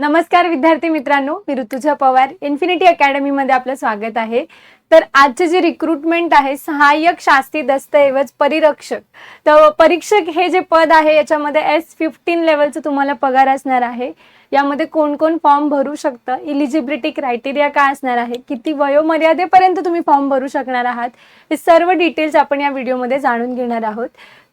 नमस्कार विद्यार्थी मित्रांनो, मी ऋतुजा पवार इन्फिनिटी अकॅडमी मध्ये आपलं स्वागत आहे। तर आजचे जे रिक्रुटमेंट आहे सहाय्यक शास्त्री दस्तऐवज परिरक्षक, तर परीक्षक हे जे पद आहे याच्यामध्ये S15 लेवलचं तुम्हाला पगार असणार आहे। यामध्ये कोण कोण फॉर्म भरू शकतं, इलिजिबिलिटी क्रायटेरिया काय असणार आहे, किती वयोमर्यादेपर्यंत तुम्ही फॉर्म भरू शकणार आहात, हे सर्व डिटेल्स आपण या व्हिडिओमध्ये जाणून घेणार आहोत।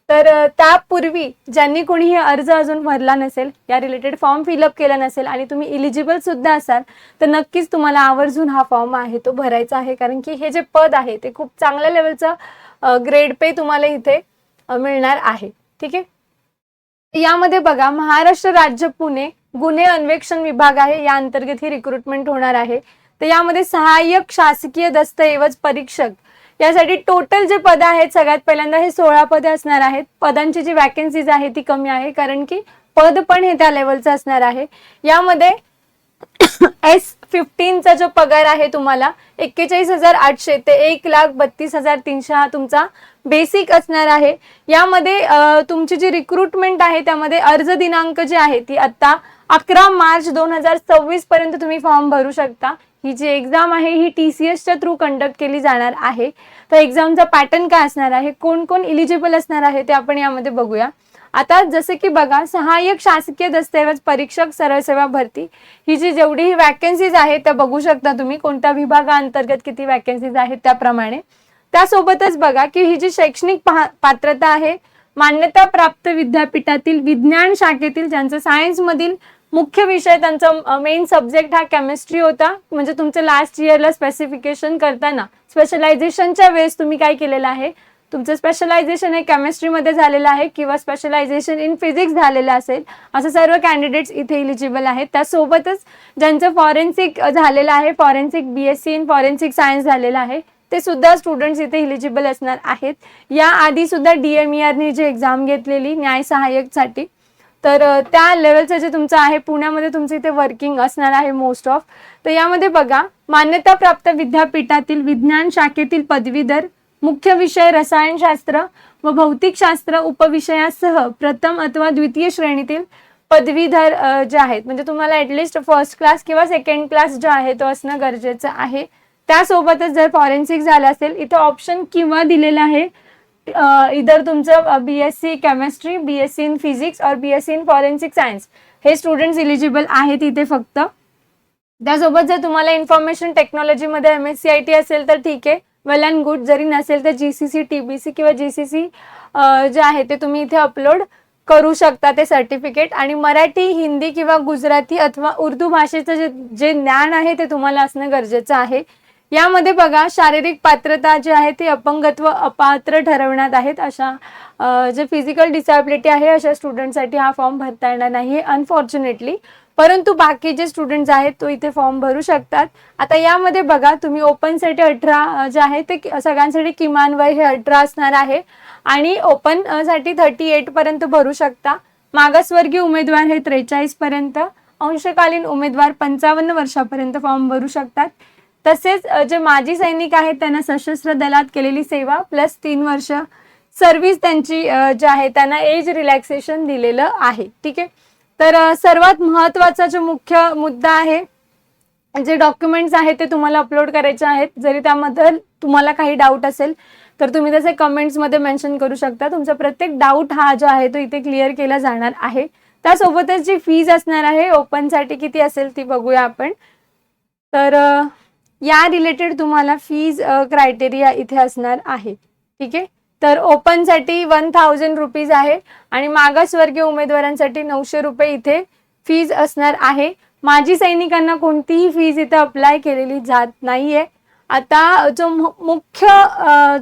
तर त्यापूर्वी ज्यांनी कोणीही अर्ज अजून भरला नसेल, या रिलेटेड फॉर्म फिलअप केला नसेल आणि तुम्ही इलिजिबल सुद्धा असाल तर नक्कीच तुम्हाला आवर्जून हा फॉर्म आहे तो भरायचा आहे, कारण की हे जे पद आहे ते खूप चांगल्या लेवलचं ग्रेड पे तुम्हाला इथे मिळणार आहे। ठीक आहे, यामध्ये बघा महाराष्ट्र राज्य पुणे गुन्हे अन्वेषण विभाग आहे, या अंतर्गत ही रिक्रुटमेंट होणार आहे। तर यामध्ये सहाय्यक शासकीय दस्तऐवज परीक्षक यासाठी टोटल जे पद आहेत सगळ्यात पहिल्यांदा हे 16 पदे असणार आहेत। पदांची जी वॅकन्सीज आहे ती कमी आहे, कारण की पद पण हे त्या लेवलचं असणार आहे। यामध्ये S15 चा जो पगार आहे तुम्हाला 41,800 ते 1,32,300 हा तुमचा बेसिक असणार आहे। यामध्ये तुमची जी रिक्रुटमेंट आहे त्यामध्ये अर्ज दिनांक जी आहे ती आता 11 मार्च 2024 पर्यंत तुम्ही फॉर्म भरू शकता। ही जी एक्झाम आहे ही TCS च्या थ्रू कंडक्ट केली जाणार आहे। तर एक्झामचा पॅटर्न काय असणार आहे, कोण कोण इलिजिबल असणार आहे ते आपण यामध्ये बघूया। आता जसे की बघा, सहाय्यक शासकीय दस्तऐवज परीक्षक सरळ सेवा भरती ही जी जेवढी वॅकन्सीज आहेत त्या बघू शकता तुम्ही, कोणत्या विभागाअंतर्गत किती वॅकन्सीज आहेत त्याप्रमाणे। त्यासोबतच बघा की ही जी शैक्षणिक पात्रता आहे, मान्यता प्राप्त विद्यापीठातील विज्ञान शाखेतील ज्यांचं सायन्स मधील मुख्य विषय त्यांचा मेन सब्जेक्ट हा केमिस्ट्री होता, म्हणजे तुमचं लास्ट इयरला स्पेसिफिकेशन करताना स्पेशलायझेशनच्या वेळेस तुम्ही काय केलेलं आहे, तुमचं स्पेशलायझेशन हे केमिस्ट्री मध्ये झालेलं आहे किंवा स्पेशलायझेशन इन फिजिक्स झालेलं असेल, असं सर्व कॅन्डिडेट्स इथे इलिजिबल आहेत। त्यासोबतच ज्यांचं फॉरेन्सिक झालेलं आहे, forensic BSc in forensic science झालेलं आहे, ते सुद्धा स्टुडंट्स इथे इलिजिबल असणार आहेत। या आधी सुद्धा DMER ने जी एक्झाम घेतलेली न्याय सहाय्यक साठी, तर त्या लेवलचं जे तुमचं आहे पुण्यामध्ये तुमचं इथे वर्किंग असणार आहे मोस्ट ऑफ। तर यामध्ये बघा, मान्यता प्राप्त विद्यापीठातील विज्ञान शाखेतील पदवीधर, मुख्य विषय रसायनशास्त्र व भौतिकशास्त्र उपविषयासह प्रथम अथवा द्वितीय श्रेणीतील पदवीधर जे आहेत, म्हणजे तुम्हाला ऍटलिस्ट फर्स्ट क्लास किंवा सेकंड क्लास जो आहे तो असणं गरजेचं आहे। त्यासोबतच जर फॉरेन्सिक झालं असेल, इथे ऑप्शन किंवा दिलेला आहे, इधर तुमचं BSc chemistry, BSc in physics और BSc इन फॉरेन्सिक सायन्स हे स्टुडंट्स इलिजिबल आहेत इथे फक्त। त्यासोबत जर तुम्हाला इन्फॉर्मेशन टेक्नॉलॉजी मध्ये MSc IT असेल तर ठीक आहे, वेल अँड गुड। जरी नसेल तर GCC TBC किंवा GCC जे आहे ते तुम्ही इथे अपलोड करू शकता ते सर्टिफिकेट। आणि मराठी, हिंदी किंवा गुजराती अथवा उर्दू भाषेचं जे ज्ञान आहे ते तुम्हाला असणं गरजेचं आहे। यामध्ये बघा, शारीरिक पात्रता जी आहे ती अपंगत्व अपात्र ठरवण्यात आहेत, अशा जे फिजिकल डिसॅबिलिटी आहे अशा स्टुडंटसाठी हा फॉर्म भरता येणार नाही अनफॉर्च्युनेटली, परंतु बाकी जे स्टुडंट्स आहेत तो इथे फॉर्म भरू शकतात। आता यामध्ये बघा, तुम्ही ओपन साठी 18 जे आहे ते सगळ्यांसाठी किमान वय हे 18 असणार आहे आणि ओपन साठी 38 पर्यंत भरू शकता। मागासवर्गीय उमेदवार हे 43 पर्यंत, अंशकालीन उमेदवार 55 वर्षापर्यंत फॉर्म भरू शकतात। तसेच जे माजी सैनिक आहेत त्यांना सशस्त्र दलात केलेली सेवा प्लस 3 वर्ष सर्व्हिस त्यांची जे आहे त्यांना एज रिलॅक्सेशन दिलेलं आहे। ठीक आहे, तर सर्वात महत्त्वाचा जो मुख्य मुद्दा आहे, जे डॉक्युमेंट्स आहेत ते तुम्हाला अपलोड करायचे आहेत। जरी त्यामध्ये तुम्हाला काही डाऊट असेल तर तुम्ही तसे कमेंट्स मध्ये मेन्शन करू शकता, तुमचा प्रत्येक डाऊट हा जो आहे तो इथे क्लिअर केला जाणार आहे। त्यासोबतच जी फीज असणार आहे ओपन साठी किती असेल ती बघूया आपण। तर या रिलेटेड तुम्हाला फीज क्रायटेरिया इथे असणार आहे। ठीक आहे, तर ओपन साठी 1000 रुपीज आहे आणि मागासवर्गीय उमेदवारांसाठी 900 रुपये इथे फीज असणार आहे। माजी सैनिकांना कोणतीही फीज इथे अप्लाय केलेली जात नाहीये। आता जो मुख्य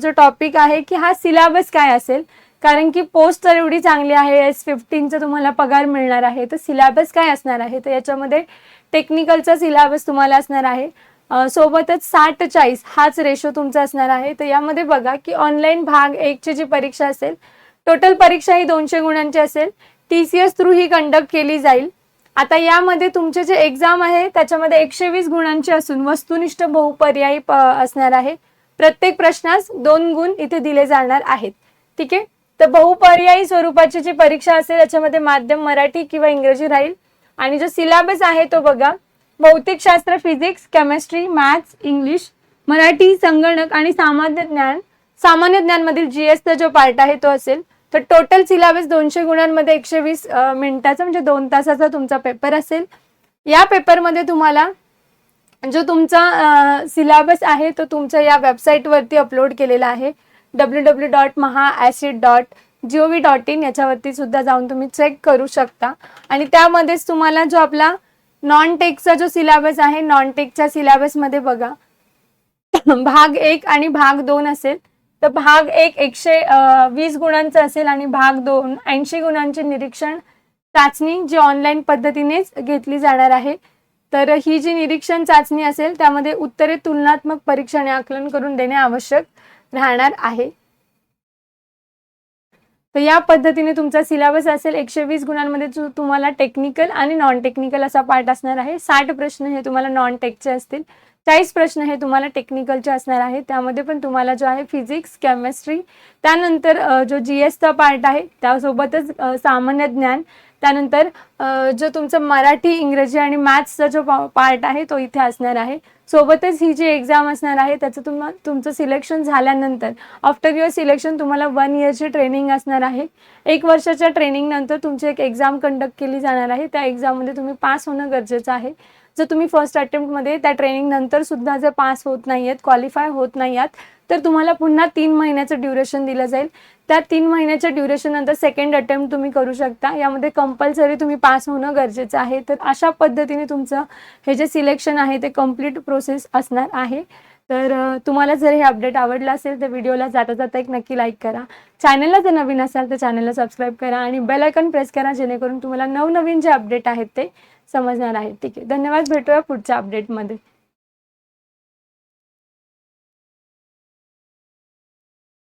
जो टॉपिक आहे की हा सिलेबस काय असेल, कारण की पोस्ट तर एवढी चांगली आहे, S15 चा तुम्हाला पगार मिळणार आहे, तर सिलेबस काय असणार आहे, तर याच्यामध्ये टेक्निकलचा सिलेबस तुम्हाला असणार आहे, सोबतच 60-40 हाच रेशो तुमचा असणार आहे। तर यामध्ये बघा की ऑनलाईन भाग 1 ची जी परीक्षा असेल, टोटल परीक्षा ही 200 गुणांची असेल, TCS थ्रू ही कंडक्ट केली जाईल। आता यामध्ये तुमचे जे एक्झाम आहे त्याच्यामध्ये 120 गुणांची असून वस्तुनिष्ठ बहुपर्यायी असणार आहे। प्रत्येक प्रश्नास 2 गुण इथे दिले जाणार आहेत। ठीक आहे, तर बहुपर्यायी स्वरूपाची जी परीक्षा असेल याच्यामध्ये माध्यम मराठी किंवा इंग्रजी राहील, आणि जो सिलेबस आहे तो बघा, भौतिकशास्त्र, physics, chemistry, maths, English, Marathi, संगणक आणि सामान्य ज्ञान मधील जीएसचा जो पार्ट आहे तो असेल. तर टोटल सिलेबस 200 गुणांमध्ये 120 मिनिटाचा म्हणजे 2 तासाचा तुमचा पेपर असेल. या पेपरमध्ये तुम्हाला जो तुमचा सिलेबस आहे तो तुमच्या या वेबसाईटवरती अपलोड केलेला आहे, www.mahaacid.gov.in. याच्यावरती सुद्धा जाऊन तुम्ही चेक करू शकता. आणि त्यामध्येच तुम्हाला जो आपला नॉन टेकचा जो सिलेबस आहे, नॉन टेकच्या सिलेबसमध्ये बघा भाग 1 आणि भाग 2 असेल. तर भाग 1 120 गुणांचा असेल आणि भाग 2 80 गुणांची निरीक्षण चाचणी जी ऑनलाईन पद्धतीनेच घेतली जाणार आहे. तर ही जी निरीक्षण चाचणी असेल त्यामध्ये उत्तरे तुलनात्मक परीक्षाने आकलन करून देणे आवश्यक राहणार आहे. तर या पद्धतीने तुमचा सिलेबस असेल. 120 गुणांमध्ये तुम्हाला टेक्निकल आणि नॉन टेक्निकल असा पार्ट असणार आहे. 60 प्रश्न हे तुम्हाला नॉन टेकचे असतील, 40 प्रश्न हे तुम्हाला टेक्निकलचे असणार आहे. त्यामध्ये पण तुम्हाला जो आहे फिजिक्स, केमिस्ट्री, त्यानंतर जो जीएसचा पार्ट आहे त्यासोबतच सामान्य ज्ञान, त्यानंतर जो तुमचं मराठी, इंग्रजी आणि मॅथ्सचा जो पार्ट आहे तो इथे असणार आहे. सोबतच ही जी एक्झाम असणार आहे त्याचं तुमचं सिलेक्शन झाल्यानंतर आफ्टर युअर सिलेक्शन तुम्हाला 1 इयरची ट्रेनिंग असणार आहे. 1 वर्षाच्या ट्रेनिंग नंतर तुमची एक एक्झाम कंडक्ट केली जाणार आहे. त्या एक्झाममध्ये तुम्ही पास होणं गरजेचं आहे. जर तुम्ही फर्स्ट अटेम्प्टमध्ये त्या ट्रेनिंग नंतर सुद्धा जर पास होत नाही आहेत, क्वालिफाय होत नाही आहात, तर तुम्हाला पुन्हा 3 महिन्याचं ड्युरेशन दिलं जाईल. त्या 3 महिन्याच्या ड्युरेशन नंतर सेकंड अटेम्प्ट तुम्ही करू शकता. यामध्ये कंपल्सरी तुम्ही पास होणं गरजेचं आहे. तर अशा पद्धतीने तुमचं हे जे सिलेक्शन आहे ते कम्प्लीट प्रोसेस असणार आहे. तर तुम्हाला जर हे अपडेट आवडलं असेल तर व्हिडिओला जाता जाता एक नक्की लाईक करा. चॅनलला जर नवीन असाल तर चॅनलला सबस्क्राईब करा आणि बेल आयकॉन प्रेस करा, जेणेकरून तुम्हाला नवनवीन जे अपडेट आहेत ते समजणार आहेत. ठीक आहे, धन्यवाद. भेटूया पुढच्या अपडेटमध्ये.